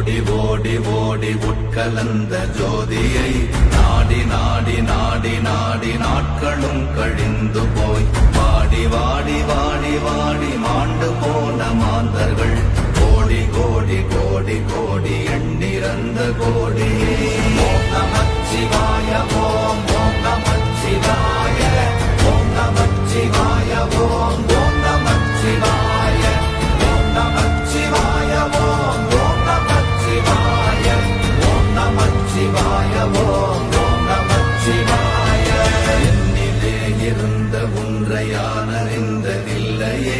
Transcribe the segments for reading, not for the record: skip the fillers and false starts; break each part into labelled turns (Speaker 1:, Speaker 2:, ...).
Speaker 1: ஓடி ஓடி ஓடி உட்கலந்த ஜோதியை நாடி நாடி நாடி நாடி நாட்களும் கழிந்து போய் வாடி வாடி வாடி வாடி மாண்டு போன மாந்தர்கள் கோடி கோடி கோடி கோடி எண்ணிறந்த கோடி. ஓம் நமச்சிவாய ஓம் ஓம் நமச்சிவாய ஓம் நமச்சிவாய ஓம் ஓம் நமச்சிவாய ஓம் நமச்சிவாய ஓம் ஓம் நமச்சிவாய ஓம் நமச்சிவாய ஓம் ஓம் நமச்சிவாய. என்னிலே இருந்த ஒன்றையானறிந்ததில்லையே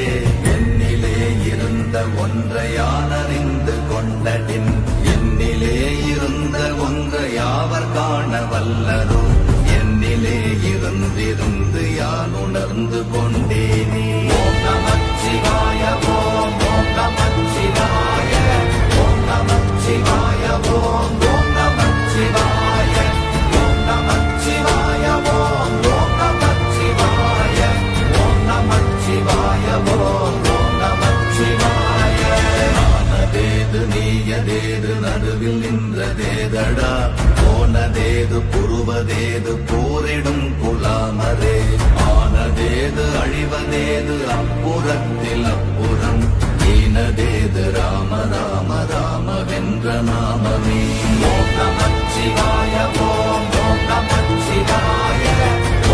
Speaker 1: என்னிலே இருந்த ஒன்றையானறிந்து கொண்டடின் என்னிலே இருந்த ஒன்றை யாவர் காண வல்லரோ என்னிலே இருந்திருந்து யான் உணர்ந்து கொண்டேனே. ஓம் நமச்சிவாய ஓம் ஓம் நமச்சிவாய ஓம் நமச்சிவாய ஓம் ஓம் நமச்சிவாய ஓம் நமச்சிவாய ஓம் ஓம் நமச்சிவாய ஓம் நமச்சிவாய ஓம் ஓம் நமச்சிவாய. ஆனதேது நீயதேது நடுவில் நின்றதேதடா போனதேது புருவதேது போரிடும் குலாமரே ஆனதேது அழிவதேது அப்புறத்தில் அப்புறம் ஈனதேது ராம ராம ராம வென்ற நாமமே. ஓம் நமச்சிவாய ஓம் ஓம் நமச்சிவாய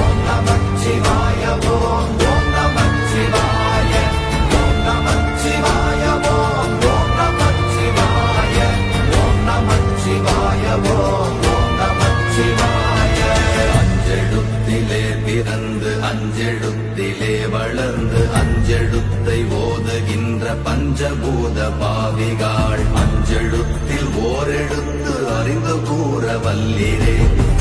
Speaker 1: ஓம் நமச்சிவாய ஓம் ஓம் நமச்சிவாய ஓம் நமச்சிவாய ஓம் ஓம் நமச்சிவாய ஓம் நமச்சிவாய ஓம் ஓம் நமச்சிவாய. அஞ்செழுத்திலே பிறந்து அஞ்செழுத்திலே வளர்ந்து அஞ்செழுத்தை ஓதுகின்ற பஞ்சபூத பாவிகாள் அஞ்செழுத்தில் ஓரெழுத்து அறிந்து கூற வல்லிரே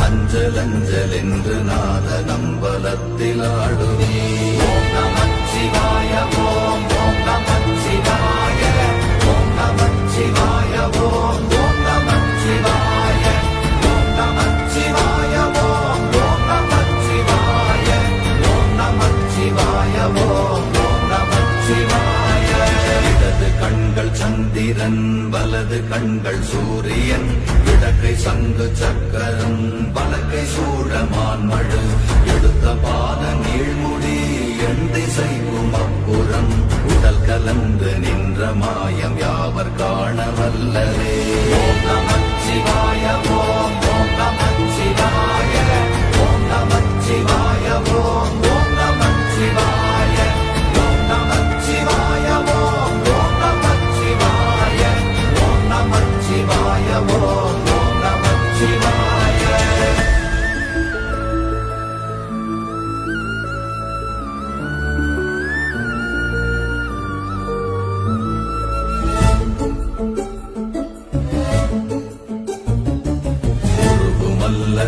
Speaker 1: அஞ்சல் அஞ்சல் என்று நாத நம்பலத்தில் ஆடுவே. ஓம் நமச்சிவாய ஓம் ஓம் நமச்சிவாய ஓம் நமச்சிவாய ஓம் ஓம் நமச்சிவாய ஓம் நமச்சிவாய ஓம் ஓம் நமச்சிவாய ஓம் நமச்சிவாய ஓம் ஓம் நமச்சிவாய. இடது கண்கள் சந்திரன் வலது கண்கள் சூரியன் இடக்கை சங்கு சக்கரம் வலக்கை சூழமான் மழு எடுத்த பாத நீழ்முடி எண் திசைக்கும் அப்புறம் உடல் கலந்து நின்ற மாயம் யாவர் காண வல்லரே. ஓம் நமச்சிவாய ஓம் ஓம் நமச்சிவாய ஓம் நமச்சிவாய ஓம் ஓம் நமச்சிவாய ஓம் நமச்சிவாய ஓம் ஓம் நமச்சிவாய ஓம் நமச்சிவாய ஓம் ஓம் நமச்சிவாய.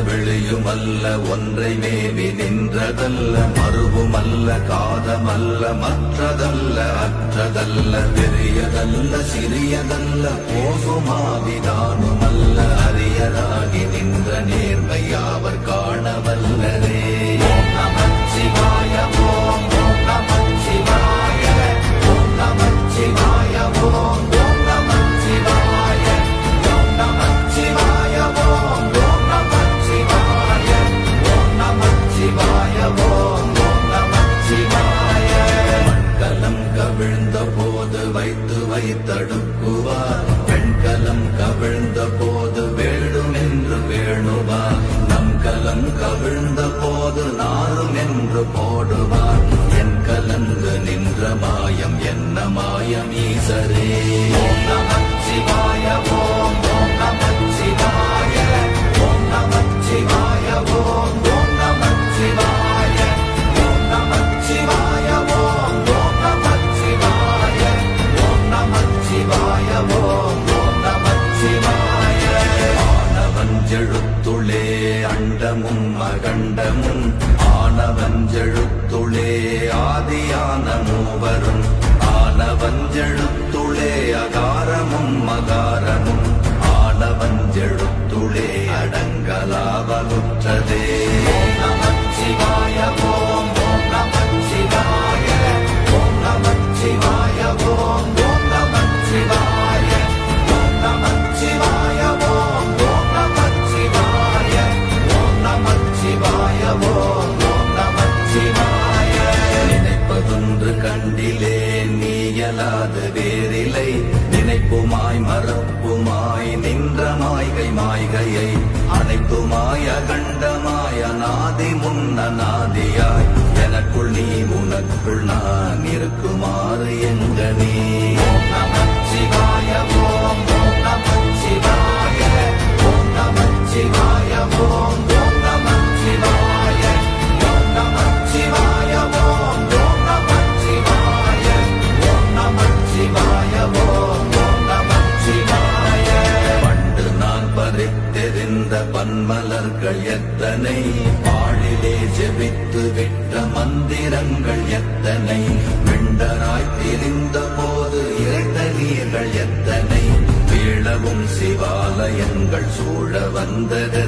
Speaker 1: வெளியுமல்ல ஒன்றை மேவி நின்றதல்ல மறுவுமல்ல காதமல்ல மற்றதல்ல அற்றதல்ல பெரியதல்ல சிறியதல்ல போகுமாவிதானுமல்ல அரியராகி நின்ற நேர்மை யாவர் காண வல்லரே. ஓம் நமச்சிவாய ஓம் ஓம் நமச்சிவாய ஓம் நமச்சிவாய ஓம் ஓம் நமச்சிவாய ஓம் நமச்சிவாய ஓம் ஓம் நமச்சிவாய ஓம் நமச்சிவாய ஓம் ஓம் நமச்சிவாய. மண்கலம் கவிழ்ந்த போது வைத்து வைத்தடுக்குவார் பெண்கலம் கவிழ்ந்த போது வேடும் என்று வேணுவார் நம் கலம் கவிழ்ந்த போது நாரும் என்று போடுவார் என் கலந்து நின்ற மாயம் என்ன மாயம் ஈசரே. ஓம் நமச்சிவாய ஓம் ஓம் நமச்சிவாய ஓம் நமச்சிவாய ஓம் ஓம் நமச்சிவாய ஓம் நமச்சிவாய ஓம் ஓம் நமச்சிவாய ஓம் நமச்சிவாய ஓம் ஓம் நமச்சிவாய. ஆனவஞ்செழுத்துளே அண்டமும் அகண்டமும் ஆனவஞ்செழுத்துளே ஆதியான மூவரும் ஆனவஞ்செழுத்துளே அகாரமும் மகாரமும் ஆனவஞ்செழுத்துளே அடங்கலாவலுற்றதே. ஓம் நமச்சிவாய ஓம் ஓம் நமச்சிவாய ஓம் நமச்சிவாய ஓம் ஓம் நமச்சிவாய ஓம் நமச்சிவாய ஓம் ஓம் நமச்சிவாய. நினைப்பதொன்று கண்டிலே நீயலாது வேறில்லை, நினைப்புமாய் மறப்புமாய் நின்ற மாய்கை மாய்கையை அனைத்துமாய் அகண்டமாய் அநாதி முன்னநாதியாய் எனக்குள் நீ உனக்குள் நான் இருக்குமாறு எங்க நீ. ஓம் நமச்சிவாய ஓம் ஓம் நமச்சிவாய ஓம் நமச்சிவாய ஓம் ஓம் நமச்சிவாய ஓம் நமச்சிவாய ஓம் ஓம் நமச்சிவாய ஓம் நமச்சிவாய ஓம் ஓம் நமச்சிவாய. பண்டு நான் பறித்தெறிந்த பன்மலர்கள் எத்தனை, பாழிலே ஜெபித்து விட்ட மந்திரங்கள் எத்தனை, மிண்டராய் திரிந்த போது இறைத்த நீர்கள் எத்தனை, வீழவும் சிவாலயங்கள் சூழ வந்தது